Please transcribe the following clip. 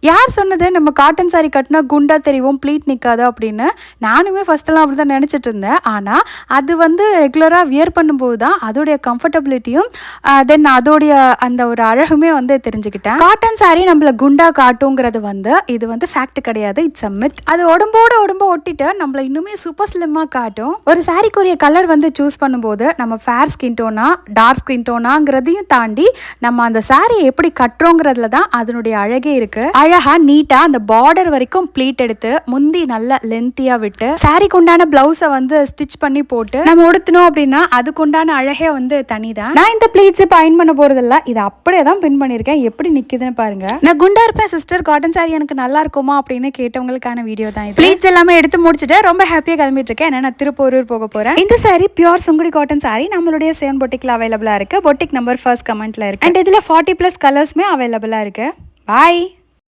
யார் சொன்னது நம்ம காட்டன் சாரி கட்டினா குண்டா தெரியும், ப்ளீட் நிற்காது அப்படின்னு? நானுமே ஃபர்ஸ்ட்டெல்லாம் அப்படி தான் நினச்சிட்டு இருந்தேன். ஆனால் அது வந்து ரெகுலராக வியர் பண்ணும்போது தான் அதோடைய கம்ஃபர்டபிலிட்டியும் தென் அதோடைய அந்த ஒரு அழகுமே வந்து தெரிஞ்சுக்கிட்டேன். காட்டன் சாரி நம்மளை குண்டா காட்டுங்கிறது வந்து இது வந்து ஃபேக்ட் கிடையாது, இட்ஸ் அ மித். அது உடம்போட உடம்பு ஒட்டிட்டு நம்மளை இன்னுமே சூப்பர் ஸ்லிம்மாக காட்டும். ஒரு சாரிக்குரிய கலர் வந்து சூஸ் பண்ணும்போது நம்ம ஃபேர் ஸ்கின் டோனா டார்க் ஸ்கின் டோனாங்கிறதையும் தாண்டி நம்ம அந்த சாரியை எப்படி கட்டுறோங்கிறதுல தான் அதனுடைய அழகே இருக்கு. அழகா நீட்டா அந்த பார்டர் வரைக்கும் ப்ளீட் எடுத்து முந்தி நல்ல லென்த்தியா விட்டு சாரிக்கு உண்டான பிளவுஸை வந்து ஸ்டிச் பண்ணி போட்டு நம்ம உடுத்தணும் அப்படின்னா அதுக்கு உண்டான அழகே வந்து தனிதான். நான் இந்த ப்ளீட்ஸ் இப்போ அயன் பண்ண போறதில்ல, இதை அப்படியே தான் பின் பண்ணியிருக்கேன். எப்படி நிக்குதுன்னு பாருங்க. நான் குண்டா இருப்பேன் சிஸ்டர், காட்டன் சாரி எனக்கு நல்லா இருக்குமா அப்படின்னு கேட்டவங்களுக்கான வீடியோ தான் இது. ப்ளீட்ஸ் எல்லாமே எடுத்து முடிச்சுட்டு ரொம்ப ஹாப்பியா கிளம்பிட்டு இருக்கேன். ஏன்னா நான் திருப்பூரூர் போக போறேன். இந்த sorry pure Sungudi cotton sorry நம்மளுடைய சேவன் பொட்டிக்ல அவைலபிளா இருக்கு. பொட்டிக் நம்பர் ஃபர்ஸ்ட் கமெண்ட்ல இருக்கு. அண்ட் இதுல 40+ கலர்ஸ்மே அவைலபிளா இருக்கு. பாய்.